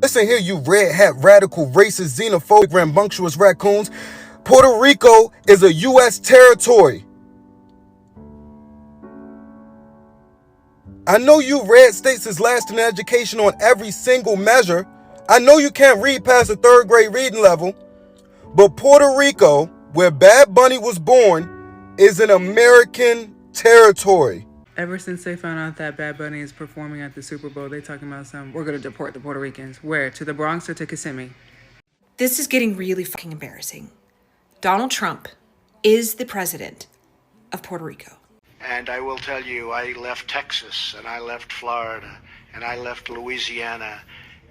Listen here, you red hat, radical, racist, xenophobic, rambunctious raccoons. Puerto Rico is a U.S. territory. I know you red states is last in education on every single measure. I know you can't read past the 3rd grade reading level. But Puerto Rico, where Bad Bunny was born, is an American territory. Ever since they found out that Bad Bunny is performing at the Super Bowl, they talking about we're going to deport the Puerto Ricans. Where? To the Bronx or to Kissimmee? This is getting really fucking embarrassing. Donald Trump is the president of Puerto Rico. And I will tell you, I left Texas, and I left Florida, and I left Louisiana,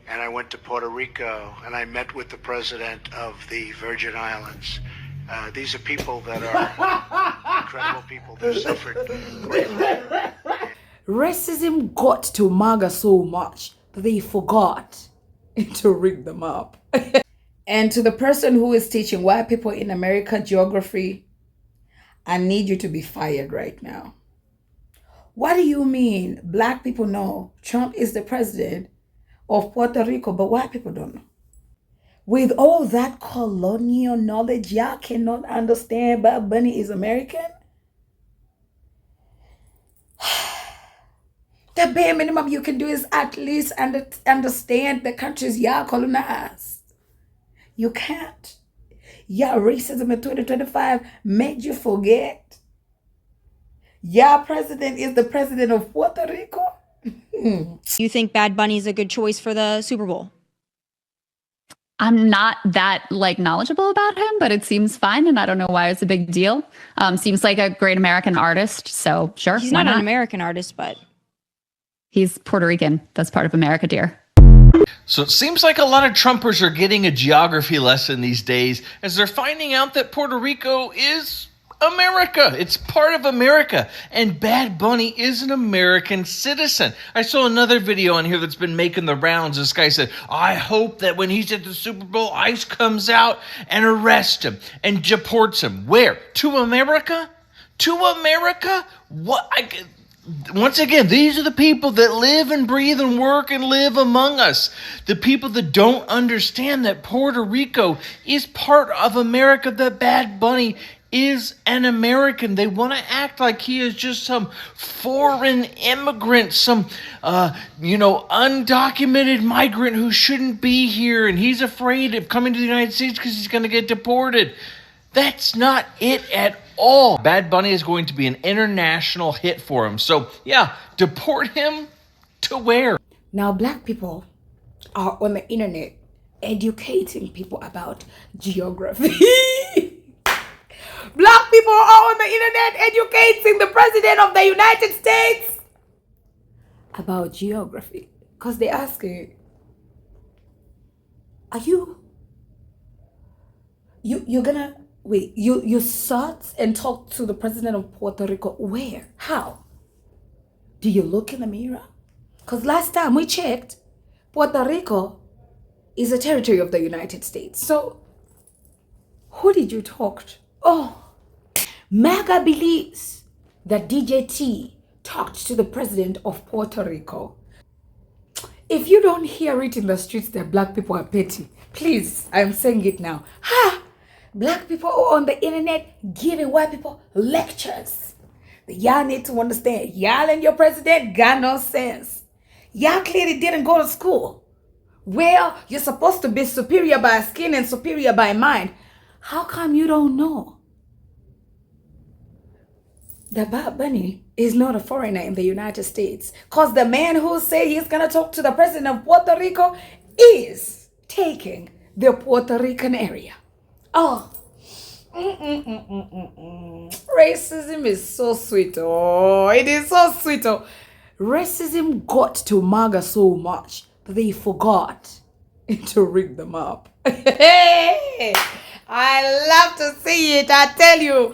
and I went to Puerto Rico, and I met with the president of the Virgin Islands. These are people that are incredible people. They've suffered greatly. Racism got to Maga so much that they forgot to rig them up. And to the person who is teaching white people in America geography, I need you to be fired right now. What do you mean black people know Trump is the president of Puerto Rico, but white people don't know? With all that colonial knowledge, y'all cannot understand Bad Bunny is American? The bare minimum you can do is at least understand the countries y'all colonized. You can't. Y'all racism in 2025 made you forget. Y'all president is the president of Puerto Rico. You think Bad Bunny is a good choice for the Super Bowl? I'm not that knowledgeable about him, but it seems fine, and I don't know why it's a big deal. Seems like a great American artist, so sure. He's why not an American artist, but he's Puerto Rican. That's part of America, dear. So it seems like a lot of Trumpers are getting a geography lesson these days as they're finding out that Puerto Rico is America. It's part of America. And Bad Bunny is an American citizen. I saw another video on here that's been making the rounds. This guy said, I hope that when he's at the Super Bowl, ICE comes out and arrests him and deports him. Where? To America? To America? What? Once again, these are the people that live and breathe and work and live among us. The people that don't understand that Puerto Rico is part of America, that Bad Bunny is an American. They want to act like he is just some foreign immigrant, some, undocumented migrant who shouldn't be here, and he's afraid of coming to the United States because he's going to get deported. That's not it at all. Bad Bunny is going to be an international hit for him. So, yeah, deport him to where? Now, black people are on the internet educating people about geography. Black people are on the internet educating the president of the United States about geography. Because they ask you, are you're gonna, wait, you sat and talked to the president of Puerto Rico? Where? How? Do you look in the mirror? Because last time we checked, Puerto Rico is a territory of the United States. So, who did you talk to? Oh, Maga believes that DJT talked to the president of Puerto Rico. If you don't hear it in the streets that black people are petty, please, I'm saying it now. Black people are on the internet giving white people lectures. Y'all need to understand, y'all and your president got no sense. Y'all clearly didn't go to school. Well, you're supposed to be superior by skin and superior by mind. How come you don't know that Bad Bunny is not a foreigner in the United States? Because the man who said he's going to talk to the president of Puerto Rico is taking the Puerto Rican area. Oh, racism is so sweet. Oh, it is so sweet. Oh, racism got to Maga so much that they forgot to rig them up. I love to see it. I tell you.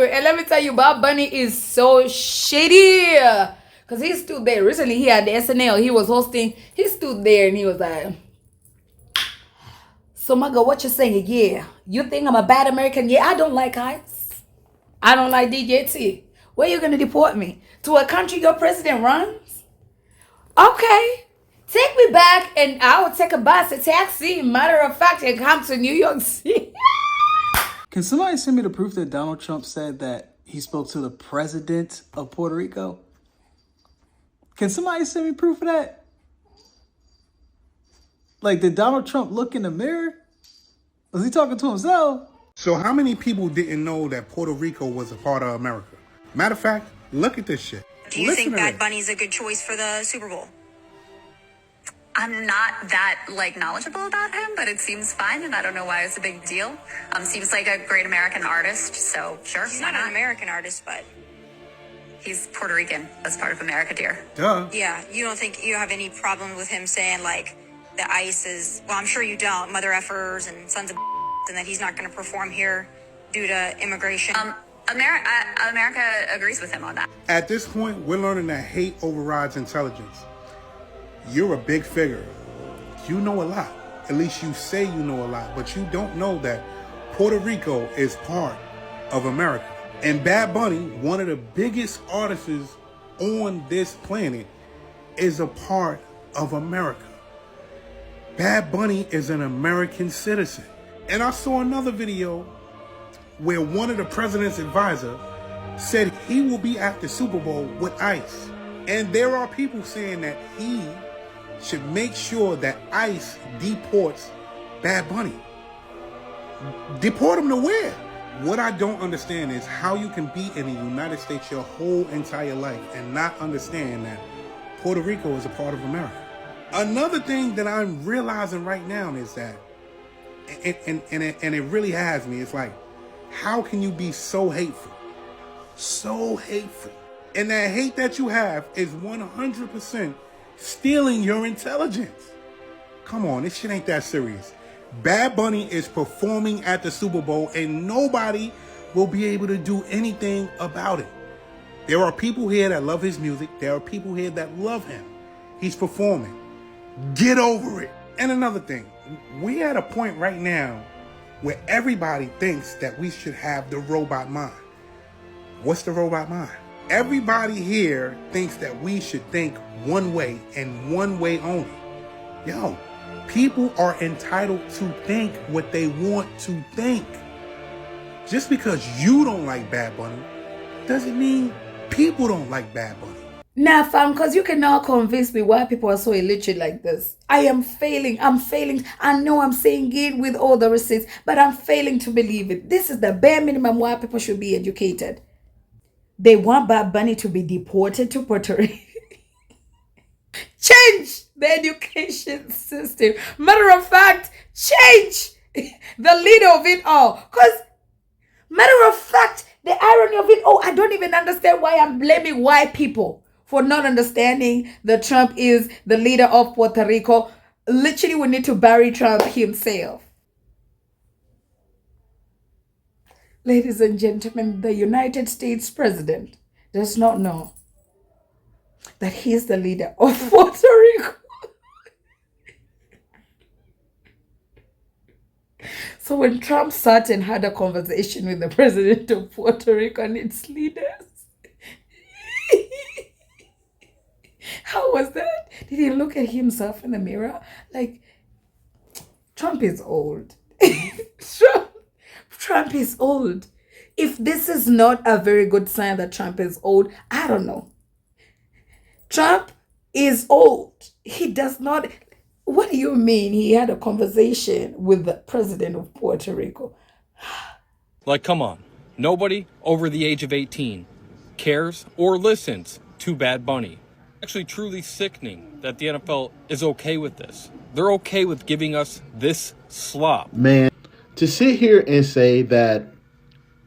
And let me tell you, Bad Bunny is so shady. Because he stood there. Recently, he had the SNL. He was hosting. He stood there and he was like, so, Maga, what you saying? Yeah. You think I'm a bad American? Yeah, I don't like ICE. I don't like DJT. Where you going to deport me? To a country your president runs? Okay. Take me back and I would take a bus, a taxi, matter of fact, and come to New York City. Can somebody send me the proof that Donald Trump said that he spoke to the president of Puerto Rico? Can somebody send me proof of that? Like, did Donald Trump look in the mirror? Was he talking to himself? So how many people didn't know that Puerto Rico was a part of America? Matter of fact, look at this shit. Do you think Bad Bunny's a good choice for the Super Bowl? I'm not that knowledgeable about him, but it seems fine, and I don't know why it's a big deal. Seems like a great American artist, so sure. He's not an American artist, but he's Puerto Rican. That's part of America, dear. Duh. Yeah, you don't think you have any problem with him saying the ICE is? Well, I'm sure you don't. Mother effers and sons of and that he's not going to perform here due to immigration. America agrees with him on that. At this point, we're learning that hate overrides intelligence. You're a big figure. You know a lot. At least you say you know a lot, but you don't know that Puerto Rico is part of America. And Bad Bunny, one of the biggest artists on this planet, is a part of America. Bad Bunny is an American citizen. And I saw another video where one of the president's advisors said he will be at the Super Bowl with ICE. And there are people saying that he should make sure that ICE deports Bad Bunny. Deport him to where? What I don't understand is how you can be in the United States your whole entire life and not understand that Puerto Rico is a part of America. Another thing that I'm realizing right now is that, and it really has me, it's like, how can you be so hateful? So hateful. And that hate that you have is 100% stealing your intelligence. Come on, this shit ain't that serious. Bad Bunny is performing at the Super Bowl and nobody will be able to do anything about it. There are people here that love his music. There are people here that love him. He's performing. Get over it. And another thing, we're at a point right now where everybody thinks that we should have the robot mind. What's the robot mind? Everybody here thinks that we should think one way and one way only. Yo, people are entitled to think what they want to think. Just because you don't like Bad Bunny doesn't mean people don't like Bad Bunny. Nah, fam, because you cannot convince me why people are so illiterate like this. I am failing. I'm failing. I know I'm saying it with all the receipts, but I'm failing to believe it. This is the bare minimum why people should be educated. They want Bad Bunny to be deported to Puerto Rico. Change the education system. Matter of fact, change the leader of it all. Because, matter of fact, the irony of it all, I don't even understand why I'm blaming white people for not understanding that Trump is the leader of Puerto Rico. Literally, we need to bury Trump himself. Ladies and gentlemen, the United States president does not know that he is the leader of Puerto Rico. So when Trump sat and had a conversation with the president of Puerto Rico and its leaders, how was that? Did he look at himself in the mirror? Like, Trump is old. Trump is old. If this is not a very good sign that Trump is old, I don't know. Trump is old. He does not... What do you mean he had a conversation with the president of Puerto Rico? Like, come on. Nobody over the age of 18 cares or listens to Bad Bunny. Actually truly sickening that the NFL is okay with this. They're okay with giving us this slop. Man, to sit here and say that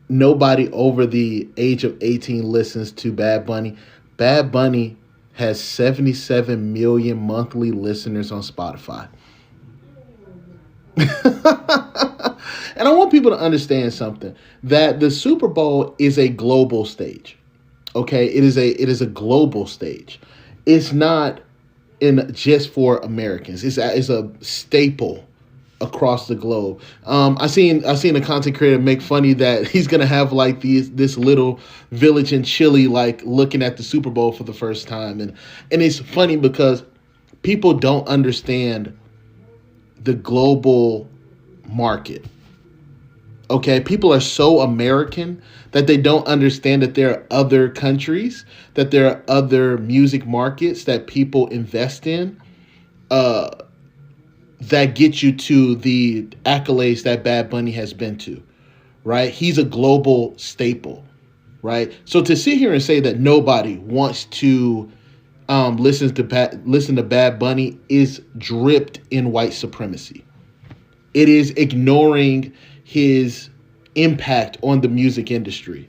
nobody over the age of 18 listens to Bad Bunny. Bad Bunny has 77 million monthly listeners on Spotify. And I want people to understand something, that the Super Bowl is a global stage. Okay, it is a global stage. It's not in just for Americans. It's a staple across the globe. I seen a content creator make funny that he's gonna have like this little village in Chile like looking at the Super Bowl for the first time, and it's funny because people don't understand the global market. Okay, people are so American that they don't understand that there are other countries, that there are other music markets that people invest in, that get you to the accolades that Bad Bunny has been to, right? He's a global staple, right? So to sit here and say that nobody wants to listen to Bad Bunny is dripped in white supremacy. It is ignoring his impact on the music industry,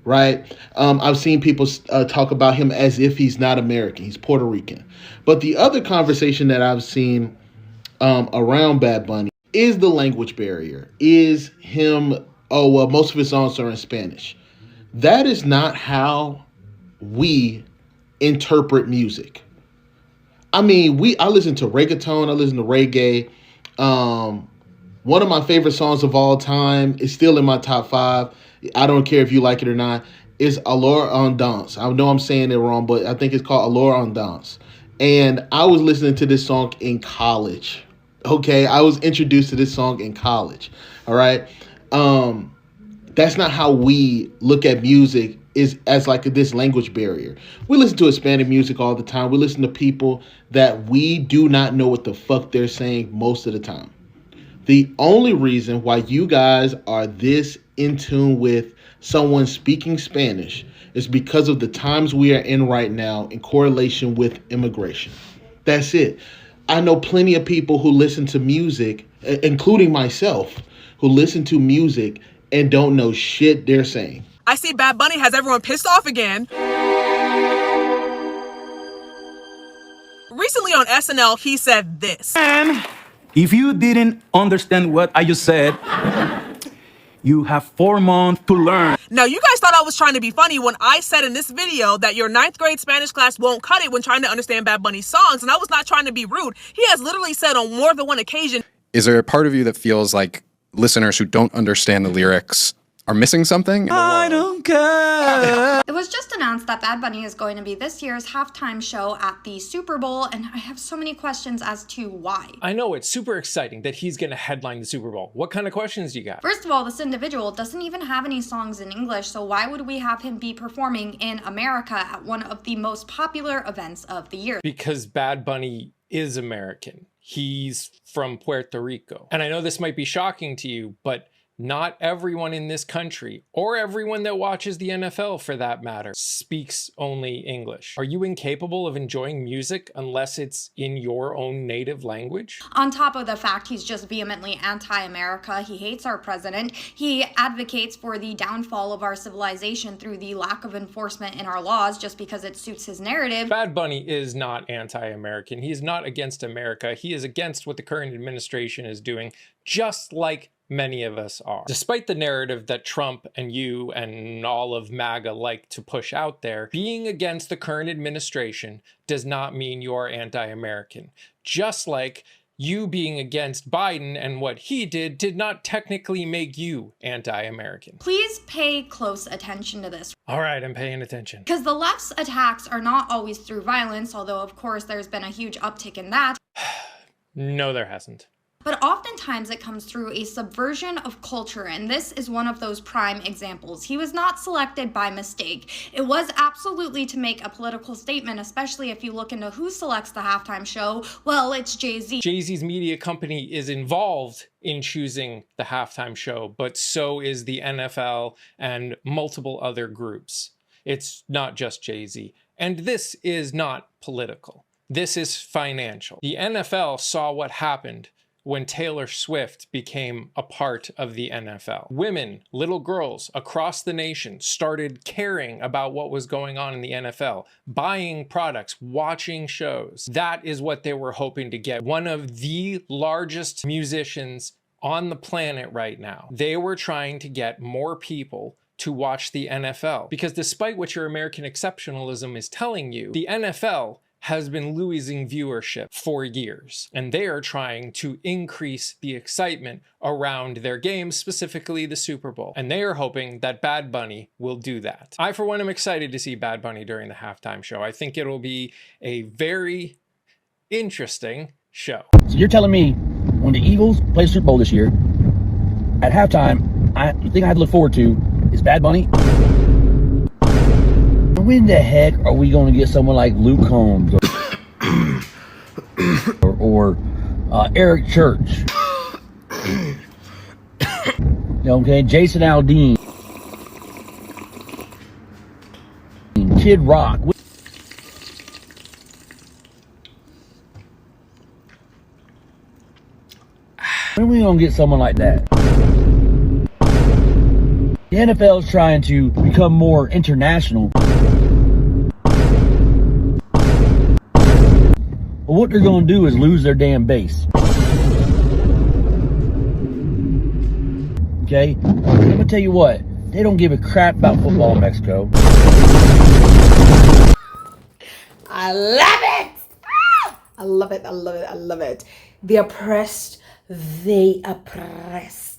right? I've seen people talk about him as if he's not American, he's Puerto Rican. But the other conversation that I've seen around Bad Bunny is the language barrier, is him, oh, well, most of his songs are in Spanish. That is not how we interpret music. I mean, I listen to reggaeton, I listen to reggae. One of my favorite songs of all time is still in my top 5. I don't care if you like it or not. It's Alors on Danse. I know I'm saying it wrong, but I think it's called Alors on Danse. And I was listening to this song in college. Okay, I was introduced to this song in college. All right. That's not how we look at music, is as like this language barrier. We listen to Hispanic music all the time. We listen to people that we do not know what the fuck they're saying most of the time. The only reason why you guys are this in tune with someone speaking Spanish is because of the times we are in right now in correlation with immigration. That's it. I know plenty of people who listen to music, including myself, who listen to music and don't know shit they're saying. I see Bad Bunny has everyone pissed off again. Recently on SNL, he said this. And if you didn't understand what I just said, you have 4 months to learn. Now, you guys thought I was trying to be funny when I said in this video that your 9th grade Spanish class won't cut it when trying to understand Bad Bunny's songs, and I was not trying to be rude. He has literally said on more than one occasion. Is there a part of you that feels like listeners who don't understand the lyrics are missing something? I don't care. It was just announced that Bad Bunny is going to be this year's halftime show at the Super Bowl, and I have so many questions as to why. I know, it's super exciting that he's going to headline the Super Bowl. What kind of questions do you got? First of all, this individual doesn't even have any songs in English, so why would we have him be performing in America at one of the most popular events of the year? Because Bad Bunny is American. He's from Puerto Rico. And I know this might be shocking to you, but not everyone in this country, or everyone that watches the NFL for that matter, speaks only English. Are you incapable of enjoying music unless it's in your own native language? On top of the fact he's just vehemently anti-America, he hates our president, he advocates for the downfall of our civilization through the lack of enforcement in our laws just because it suits his narrative. Bad Bunny is not anti-American. He is not against America. He is against what the current administration is doing, just like many of us are. Despite the narrative that Trump and you and all of Maga like to push out there, being against the current administration does not mean you're anti-American. Just like you being against Biden and what he did not technically make you anti-American. Please pay close attention to this. All right, I'm paying attention. Because the left's attacks are not always through violence, although of course there's been a huge uptick in that. No, there hasn't. But oftentimes it comes through a subversion of culture, and this is one of those prime examples. He was not selected by mistake. It was absolutely to make a political statement, especially if you look into who selects the halftime show. Well, it's Jay-Z. Jay-Z's media company is involved in choosing the halftime show, but so is the NFL and multiple other groups. It's not just Jay-Z. And this is not political. This is financial. The NFL saw what happened when Taylor Swift became a part of the NFL. Women, little girls across the nation started caring about what was going on in the NFL, buying products, watching shows. That is what they were hoping to get. One of the largest musicians on the planet right now. They were trying to get more people to watch the NFL. Because despite what your American exceptionalism is telling you, the NFL has been losing viewership for years, and they are trying to increase the excitement around their games, specifically the Super Bowl. And they are hoping that Bad Bunny will do that. I, for one, am excited to see Bad Bunny during the halftime show. I think it'll be a very interesting show. So you're telling me when the Eagles play the Super Bowl this year, at halftime, the thing I had to look forward to is Bad Bunny? When the heck are we going to get someone like Luke Combs or Eric Church? Okay, Jason Aldean, Kid Rock. When are we going to get someone like that? The NFL is trying to become more international. But what they're going to do is lose their damn base. Okay? I'm going to tell you what. They don't give a crap about football in Mexico. I love it! I love it, I love it, I love it. The oppressed, they oppress.